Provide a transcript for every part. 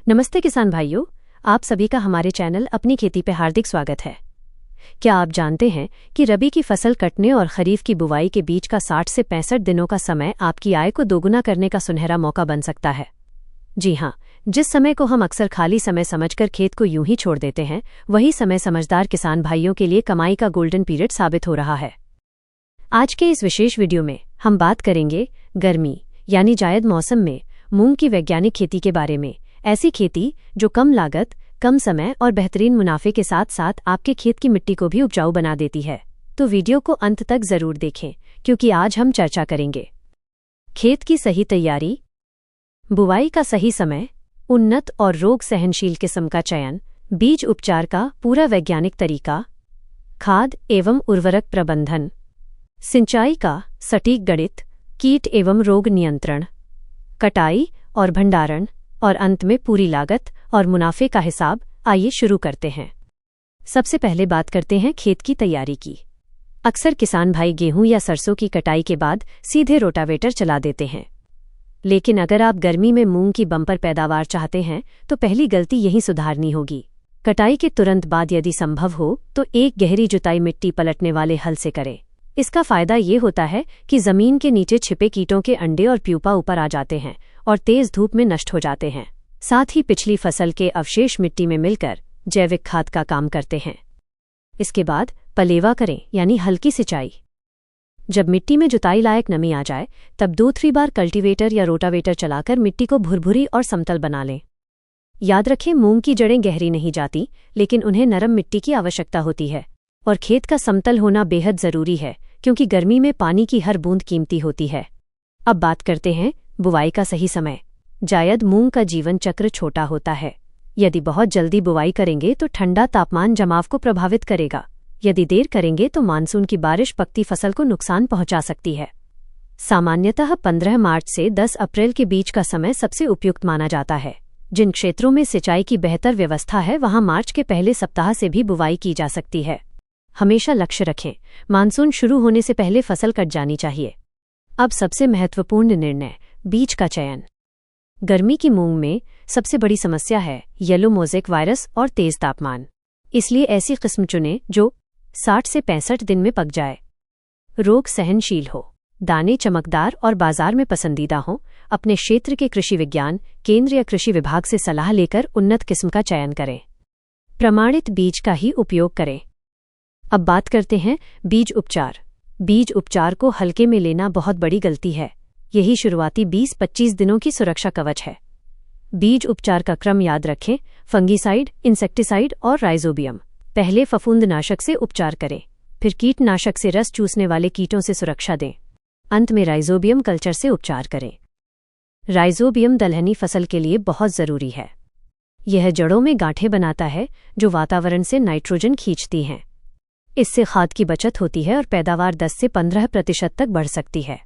नमस्ते किसान भाइयों, आप सभी का हमारे चैनल अपनी खेती पे हार्दिक स्वागत है। क्या आप जानते हैं कि रबी की फसल कटने और खरीफ की बुवाई के बीच का 60 से 65 दिनों का समय आपकी आय को दोगुना करने का सुनहरा मौका बन सकता है। जी हाँ, जिस समय को हम अक्सर खाली समय समझकर खेत को यूं ही छोड़ देते हैं, वही समय समझदार किसान भाइयों के लिए कमाई का गोल्डन पीरियड साबित हो रहा है। आज के इस विशेष वीडियो में हम बात करेंगे गर्मी यानी जायद मौसम में मूंग की वैज्ञानिक खेती के बारे में। ऐसी खेती जो कम लागत, कम समय और बेहतरीन मुनाफे के साथ साथ आपके खेत की मिट्टी को भी उपजाऊ बना देती है। तो वीडियो को अंत तक जरूर देखें, क्योंकि आज हम चर्चा करेंगे खेत की सही तैयारी, बुवाई का सही समय, उन्नत और रोग सहनशील किस्म का चयन, बीज उपचार का पूरा वैज्ञानिक तरीका, खाद एवं उर्वरक प्रबंधन, सिंचाई का सटीक गणित, कीट एवं रोग नियंत्रण, कटाई और भंडारण, और अंत में पूरी लागत और मुनाफे का हिसाब। आइए शुरू करते हैं। सबसे पहले बात करते हैं खेत की तैयारी की। अक्सर किसान भाई गेहूं या सरसों की कटाई के बाद सीधे रोटावेटर चला देते हैं, लेकिन अगर आप गर्मी में मूंग की बम्पर पैदावार चाहते हैं तो पहली गलती यही सुधारनी होगी। कटाई के तुरंत बाद यदि संभव हो तो एक गहरी जुताई मिट्टी पलटने वाले हल से करें। इसका फायदा ये होता है कि जमीन के नीचे छिपे कीटों के अंडे और प्यूपा ऊपर आ जाते हैं और तेज धूप में नष्ट हो जाते हैं। साथ ही पिछली फसल के अवशेष मिट्टी में मिलकर जैविक खाद का काम करते हैं। इसके बाद पलेवा करें यानी हल्की सिंचाई। जब मिट्टी में जुताई लायक नमी आ जाए तब 2-3 बार कल्टीवेटर या रोटावेटर चलाकर मिट्टी को भुरभुरी और समतल बना लें। याद रखें, मूंग की जड़ें गहरी नहीं जाती, लेकिन उन्हें नरम मिट्टी की आवश्यकता होती है। और खेत का समतल होना बेहद जरूरी है, क्योंकि गर्मी में पानी की हर बूंद कीमती होती है। अब बात करते हैं बुवाई का सही समय। जायद मूंग का जीवन चक्र छोटा होता है। यदि बहुत जल्दी बुवाई करेंगे तो ठंडा तापमान जमाव को प्रभावित करेगा। यदि देर करेंगे तो मानसून की बारिश पकती फसल को नुकसान पहुंचा सकती है। सामान्यतः 15 मार्च से 10 अप्रैल के बीच का समय सबसे उपयुक्त माना जाता है। जिन क्षेत्रों में सिंचाई की बेहतर व्यवस्था है वहां मार्च के पहले सप्ताह से भी बुवाई की जा सकती है। हमेशा लक्ष्य रखें, मानसून शुरू होने से पहले फसल कट जानी चाहिए। अब सबसे महत्वपूर्ण निर्णय, बीज का चयन। गर्मी की मूंग में सबसे बड़ी समस्या है येलो मोज़ेक वायरस और तेज तापमान। इसलिए ऐसी किस्म चुनें जो 60 से 65 दिन में पक जाए, रोग सहनशील हो, दाने चमकदार और बाजार में पसंदीदा हों। अपने क्षेत्र के कृषि विज्ञान केंद्र या कृषि विभाग से सलाह लेकर उन्नत किस्म का चयन करें। प्रमाणित बीज का ही उपयोग करें। अब बात करते हैं बीज उपचार। बीज उपचार को हल्के में लेना बहुत बड़ी गलती है। यही शुरुआती 20-25 दिनों की सुरक्षा कवच है। बीज उपचार का क्रम याद रखें, फंगीसाइड, इंसेक्टिसाइड और राइजोबियम। पहले फफूंदनाशक से उपचार करें, फिर कीटनाशक से रस चूसने वाले कीटों से सुरक्षा दें। अंत में राइजोबियम कल्चर से उपचार करें। राइजोबियम दलहनी फसल के लिए बहुत जरूरी है। यह जड़ों में गांठें बनाता है जो वातावरण से नाइट्रोजन खींचती हैं। इससे खाद की बचत होती है और पैदावार 10 से 15% तक बढ़ सकती है।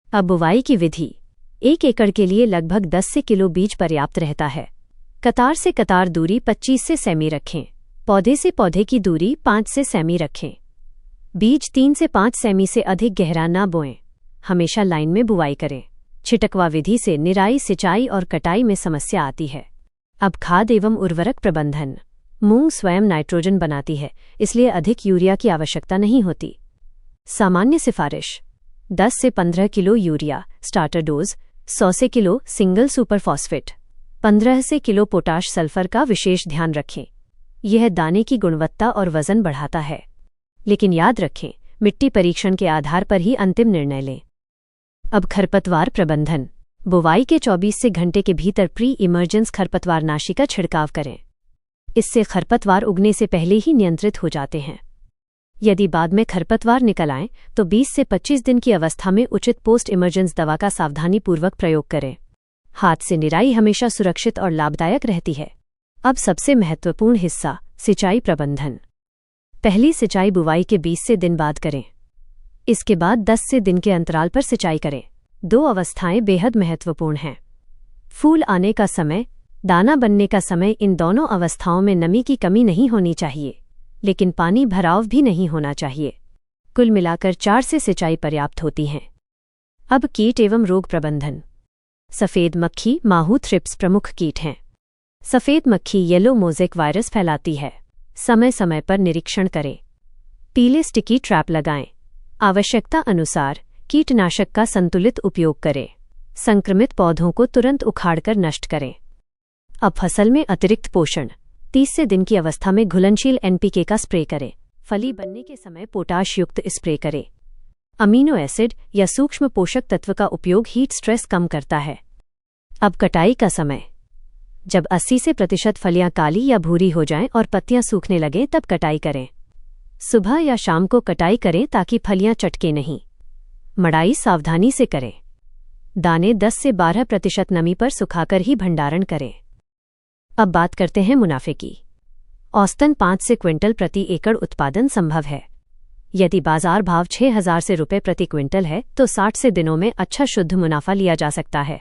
अब बुवाई की विधि। 1 एकड़ के लिए लगभग 10 से किलो बीज पर्याप्त रहता है। कतार से कतार दूरी 25 से सेमी रखें। पौधे से पौधे की दूरी 5 से सेमी रखें। बीज 3 से 5 सेमी से अधिक गहरा न बोएं। हमेशा लाइन में बुवाई करें। छिटकवा विधि से निराई, सिंचाई और कटाई में समस्या आती है। अब खाद एवं उर्वरक प्रबंधन। मूंग स्वयं नाइट्रोजन बनाती है, इसलिए अधिक यूरिया की आवश्यकता नहीं होती। सामान्य सिफारिश 10 से 15 किलो यूरिया स्टार्टर डोज, 100 से किलो सिंगल सुपर फॉस्फेट, 15 से किलो पोटाश सल्फर का विशेष ध्यान रखें। यह दाने की गुणवत्ता और वजन बढ़ाता है। लेकिन याद रखें, मिट्टी परीक्षण के आधार पर ही अंतिम निर्णय लें। अब खरपतवार प्रबंधन। बुवाई के 24 से घंटे के भीतर प्री इमर्जेंस खरपतवारनाशी का छिड़काव करें। इससे खरपतवार उगने से पहले ही नियंत्रित हो जाते हैं। यदि बाद में खरपतवार निकल आएं तो 20 से 25 दिन की अवस्था में उचित पोस्ट इमर्जेंस दवा का सावधानीपूर्वक प्रयोग करें। हाथ से निराई हमेशा सुरक्षित और लाभदायक रहती है। अब सबसे महत्वपूर्ण हिस्सा, सिंचाई प्रबंधन। पहली सिंचाई बुवाई के 20 से दिन बाद करें। इसके बाद 10 से दिन के अंतराल पर सिंचाई करें। 2 अवस्थाएं बेहद महत्वपूर्ण हैं। फूल आने का समय, दाना बनने का समय। इन दोनों अवस्थाओं में नमी की कमी नहीं होनी चाहिए, लेकिन पानी भराव भी नहीं होना चाहिए। कुल मिलाकर 4 से सिंचाई पर्याप्त होती हैं। अब कीट एवं रोग प्रबंधन। सफेद मक्खी, माहू, थ्रिप्स प्रमुख कीट हैं। सफ़ेद मक्खी येलो मोज़ेक वायरस फैलाती है। समय समय पर निरीक्षण करें। पीले स्टिकी ट्रैप लगाएं। आवश्यकता अनुसार कीटनाशक का संतुलित उपयोग करें। संक्रमित पौधों को तुरंत उखाड़कर नष्ट करें। अब फसल में अतिरिक्त पोषण। 30 से दिन की अवस्था में घुलनशील NPK का स्प्रे करें। फली बनने के समय पोटाश युक्त स्प्रे करें। अमीनो एसिड या सूक्ष्म पोषक तत्व का उपयोग हीट स्ट्रेस कम करता है। अब कटाई का समय। जब 80 से % फलियां काली या भूरी हो जाएं और पत्तियां सूखने लगें तब कटाई करें। सुबह या शाम को कटाई करें ताकि फलियां चटके नहीं। मड़ाई सावधानी से करें। दाने 10 से 12% नमी पर सुखाकर ही भंडारण करें। अब बात करते हैं मुनाफे की। औसतन 5 से क्विंटल प्रति एकड़ उत्पादन संभव है। यदि बाजार भाव 6,000 से रुपये प्रति क्विंटल है तो 60 से दिनों में अच्छा शुद्ध मुनाफा लिया जा सकता है।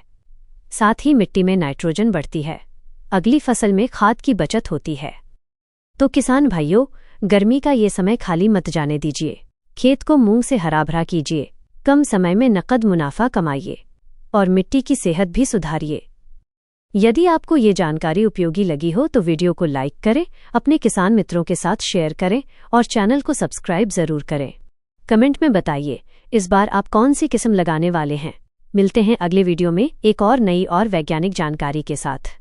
साथ ही मिट्टी में नाइट्रोजन बढ़ती है। अगली फसल में खाद की बचत होती है। तो किसान भाइयों, गर्मी का ये समय खाली मत जाने दीजिए। खेत को मूंग से हरा भरा कीजिए। कम समय में नकद मुनाफा कमाइए और मिट्टी की सेहत भी सुधारिए। यदि आपको ये जानकारी उपयोगी लगी हो तो वीडियो को लाइक करें, अपने किसान मित्रों के साथ शेयर करें और चैनल को सब्सक्राइब जरूर करें। कमेंट में बताइए इस बार आप कौन सी किस्म लगाने वाले हैं। मिलते हैं अगले वीडियो में एक और नई और वैज्ञानिक जानकारी के साथ।